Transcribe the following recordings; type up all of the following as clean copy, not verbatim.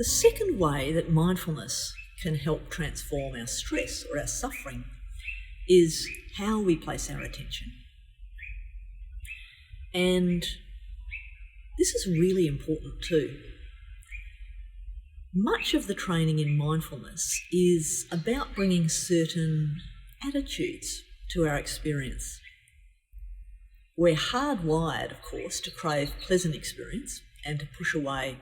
The second way that mindfulness can help transform our stress or our suffering is how we place our attention. And this is really important too. Much of the training in mindfulness is about bringing certain attitudes to our experience. We're hardwired, of course, to crave pleasant experience and to push away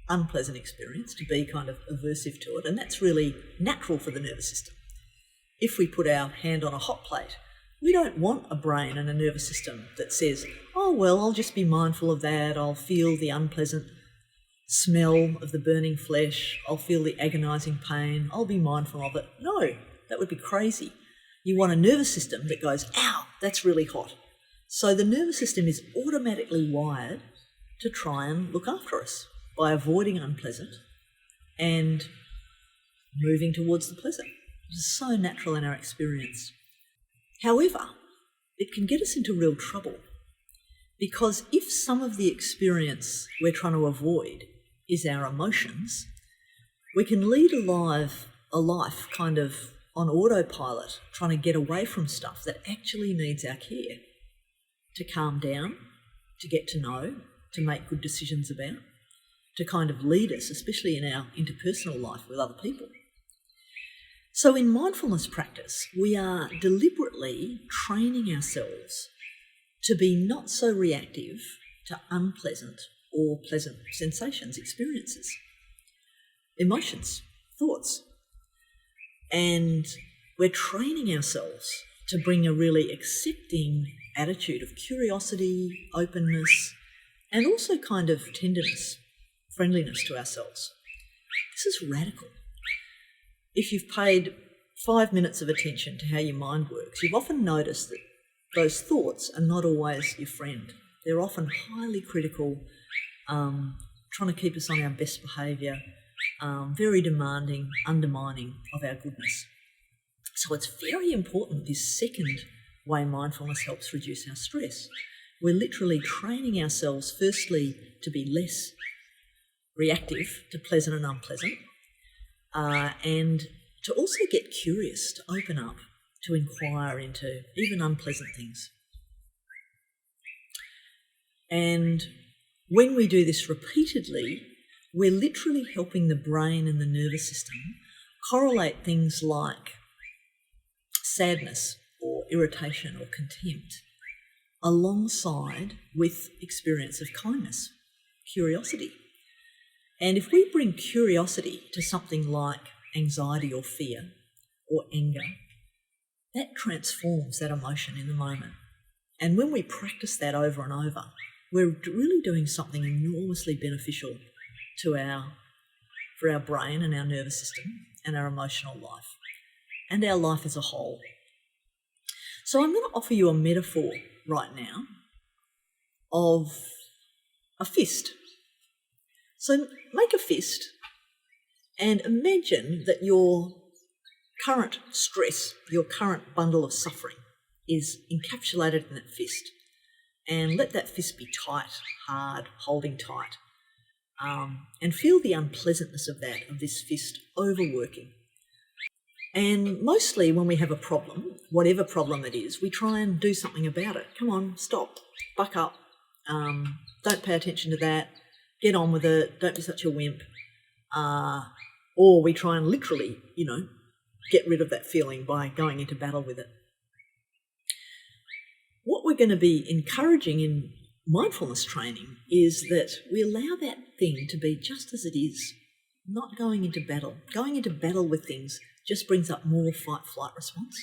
unpleasant experience, to be kind of aversive to it, and that's really natural for the nervous system. If we put our hand on a hot plate, we don't want a brain and a nervous system that says, oh, well, I'll just be mindful of that, I'll feel the unpleasant smell of the burning flesh, I'll feel the agonising pain, I'll be mindful of it. No, that would be crazy. You want a nervous system that goes, ow, that's really hot. So the nervous system is automatically wired to try and look after us by avoiding unpleasant and moving towards the pleasant. It is so natural in our experience. However, it can get us into real trouble because if some of the experience we're trying to avoid is our emotions, we can lead a life kind of on autopilot, trying to get away from stuff that actually needs our care, to calm down, to get to know, to make good decisions about, to kind of lead us, especially in our interpersonal life with other people. So in mindfulness practice, we are deliberately training ourselves to be not so reactive to unpleasant or pleasant sensations, experiences, emotions, thoughts. And we're training ourselves to bring a really accepting attitude of curiosity, openness, and also kind of tenderness, friendliness to ourselves. This is radical. If you've paid 5 minutes of attention to how your mind works, you've often noticed that those thoughts are not always your friend. They're often highly critical, trying to keep us on our best behaviour, very demanding, undermining of our goodness. So it's very important, this second way mindfulness helps reduce our stress. We're literally training ourselves, firstly, to be less reactive to pleasant and unpleasant, and to also get curious, to open up, to inquire into even unpleasant things. And when we do this repeatedly, we're literally helping the brain and the nervous system correlate things like sadness or irritation or contempt alongside with experience of kindness, curiosity. And if we bring curiosity to something like anxiety or fear or anger, that transforms that emotion in the moment. And when we practice that over and over, we're really doing something enormously beneficial for our brain and our nervous system and our emotional life and our life as a whole. So I'm going to offer you a metaphor right now of a fist. So make a fist and imagine that your current stress, your current bundle of suffering is encapsulated in that fist. And let that fist be tight, hard, holding tight. And feel the unpleasantness of this fist overworking. And mostly when we have a problem, whatever problem it is, we try and do something about it. Come on, stop, buck up, don't pay attention to that, get on with it, don't be such a wimp. Or we try and literally, get rid of that feeling by going into battle with it. What we're going to be encouraging in mindfulness training is that we allow that thing to be just as it is, not going into battle. Going into battle with things just brings up more fight-flight response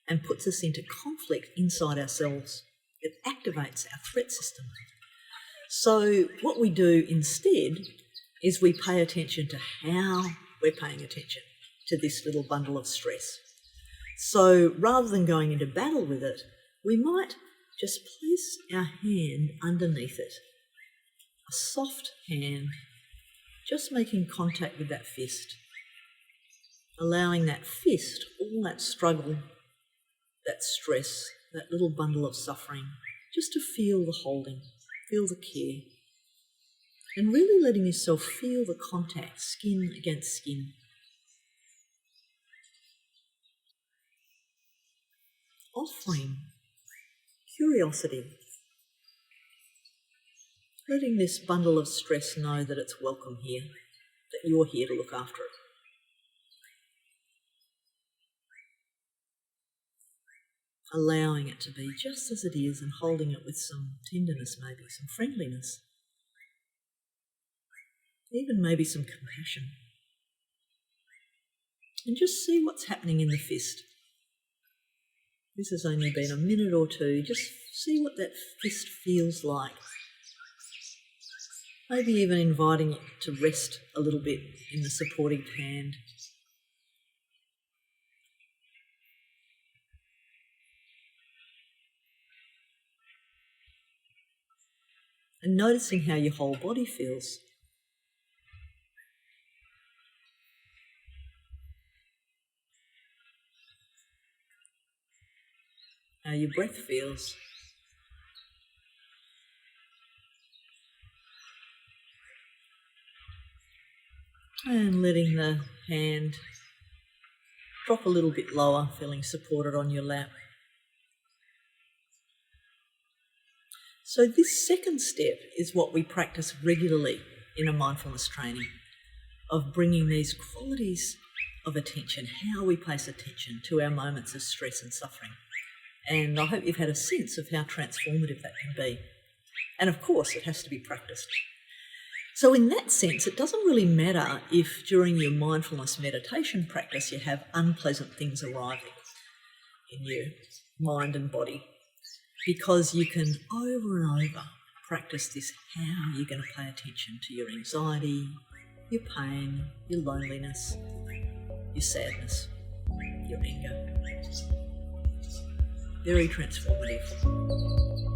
and puts us into conflict inside ourselves. It activates our threat system. So what we do instead is we pay attention to how we're paying attention to this little bundle of stress. So rather than going into battle with it, we might just place our hand underneath it, a soft hand, just making contact with that fist, allowing that fist, all that struggle, that stress, that little bundle of suffering, just to feel the holding, feel the care. And really letting yourself feel the contact, skin against skin. Offering curiosity. Letting this bundle of stress know that it's welcome here, that you're here to look after it. Allowing it to be just as it is and holding it with some tenderness, maybe some friendliness, even maybe some compassion. And just see what's happening in the fist. This has only been a minute or two. Just see what that fist feels like. Maybe even inviting it to rest a little bit in the supporting hand. And noticing how your whole body feels. How your breath feels. And letting the hand drop a little bit lower, feeling supported on your lap. So this second step is what we practice regularly in a mindfulness training, of bringing these qualities of attention, how we place attention to our moments of stress and suffering. And I hope you've had a sense of how transformative that can be. And of course, it has to be practiced. So in that sense, it doesn't really matter if during your mindfulness meditation practice you have unpleasant things arriving in your mind and body, because you can over and over practice this, how you're going to pay attention to your anxiety, your pain, your loneliness, your sadness, your anger. Very transformative.